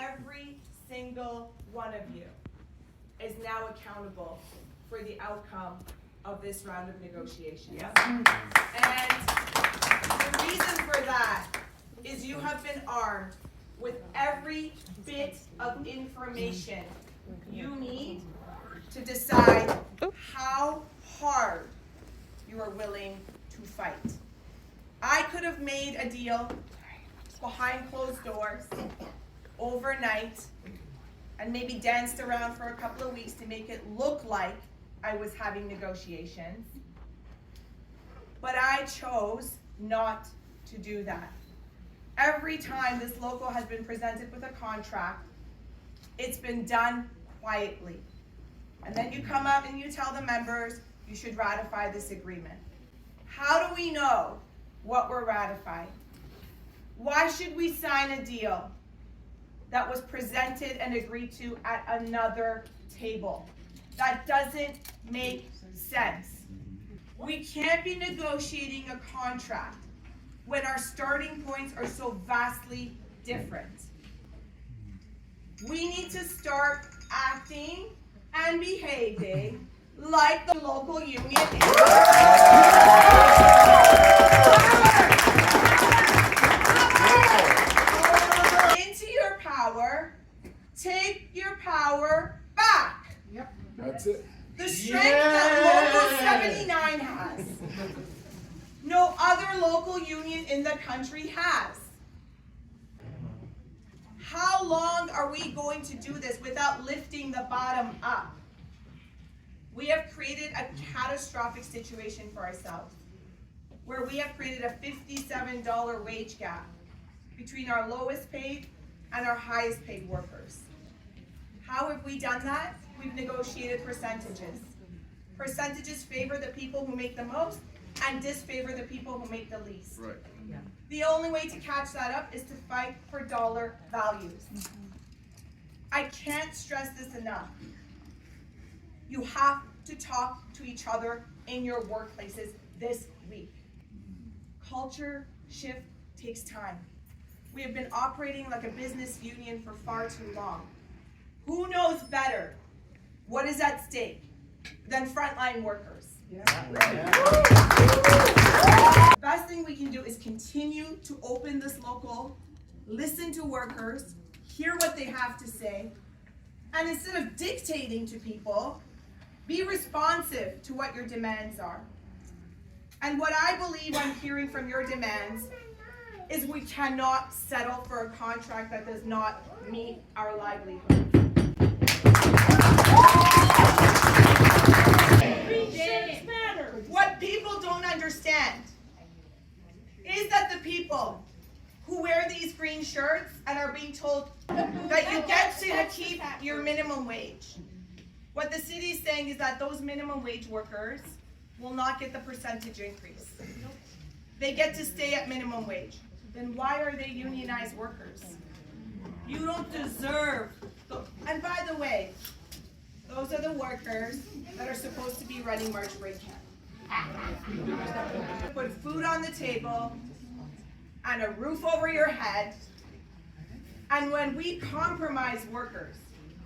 every single one of you is now accountable for the outcome of this round of negotiations. Yep. And the reason for that is you have been armed with every bit of information you need to decide how hard you are willing to fight. I could have made a deal behind closed doors overnight and maybe danced around for a couple of weeks to make it look like I was having negotiations. But I chose not to do that. Every time this local has been presented with a contract, it's been done quietly. And then you come up and you tell the members you should ratify this agreement. How do we know what we're ratifying? Why should we sign a deal that was presented and agreed to at another table? That doesn't make sense. We can't be negotiating a contract when our starting points are so vastly different. We need to start acting and behaving like the local union is. Into your power, take your power back. Yep. That's it. The strength that Local 79 has, no other local union in the country has. How long are we going to do this without lifting the bottom up? We have created a catastrophic situation for ourselves, where we have created a $57 wage gap between our lowest paid and our highest paid workers. How have we done that? We've negotiated percentages. Percentages favor the people who make the most and disfavor the people who make the least. Right. Yeah. The only way to catch that up is to fight for dollar values. I can't stress this enough. You have to talk to each other in your workplaces this week. Culture shift takes time. We have been operating like a business union for far too long. Who knows better what is at stake than frontline workers? Yeah. The best thing we can do is continue to open this local, listen to workers, hear what they have to say, and instead of dictating to people, be responsive to what your demands are. And what I believe I'm hearing from your demands is we cannot settle for a contract that does not meet our livelihood. What people don't understand is that the people who wear these green shirts and are being told that you get to keep your minimum wage. What the city is saying is that those minimum wage workers will not get the percentage increase. They get to stay at minimum wage. Then why are they unionized workers? You don't deserve and by the way, those are the workers that are supposed to be running March break camp. Put food on the table and a roof over your head. And when we compromise workers,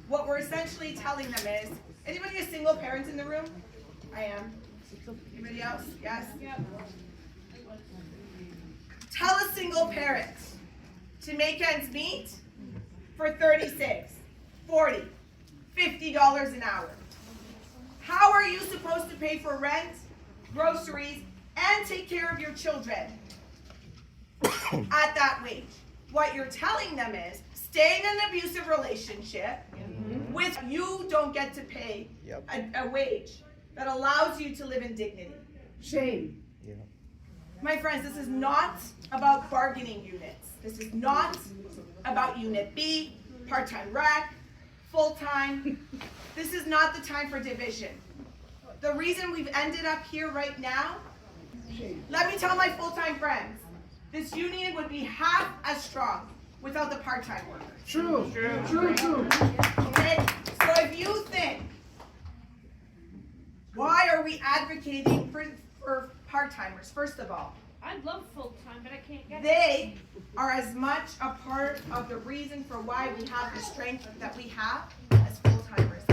what we're essentially telling them is, anybody a single parent in the room? I am. Anybody else? Yes? Yep. Tell a single parent to make ends meet for $36, $40, $50 an hour. How are you supposed to pay for rent, groceries, and take care of your children at that wage? What you're telling them is, stay in an abusive relationship with you don't get to pay a wage that allows you to live in dignity. Shame. My friends, this is not about bargaining units. This is not about Unit B, part-time rec, full-time. This is not the time for division. The reason we've ended up here right now, let me tell my full-time friends, this union would be half as strong without the part-time workers. True. Okay? So if you think, why are we advocating for part-timers? First of all, I'd love full-time, but I can't get it. they are as much a part of the reason for why we have the strength that we have as full-timers.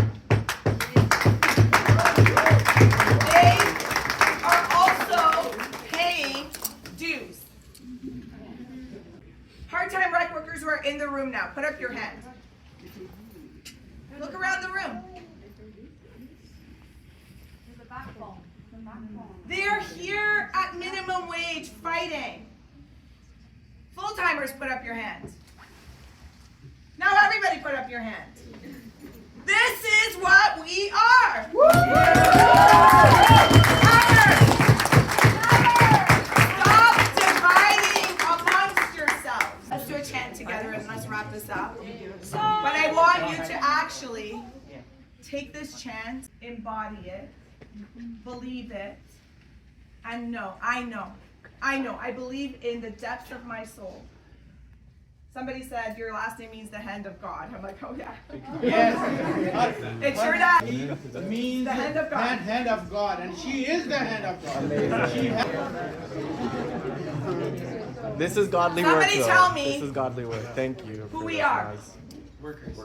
They are also paying dues. Part-time rec workers who are in the room now, put up your hand. Look around the room. They're here at minimum wage fighting. Full-timers, put up your hands. Now everybody put up your hands. This is what we are. Stop dividing amongst yourselves. Let's do a chant together and let's wrap this up. But I want you to actually take this chant, embody it, believe it, and know, I believe in the depths of my soul. Somebody said your last name means the hand of God. I'm like, oh yeah. Yes. It sure does. It means the hand of God. Hand of God, and she is the hand of God. This is godly work. Somebody tell me. This is godly work. Thank you. Who we are. Guys. Workers.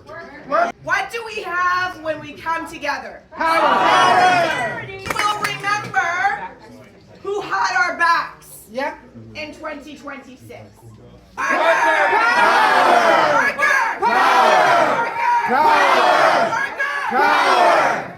What do we have when we come together? Power. We will remember who had our backs Yep. in 2026. Power. Worker! Power. Worker! Power. Worker! Power.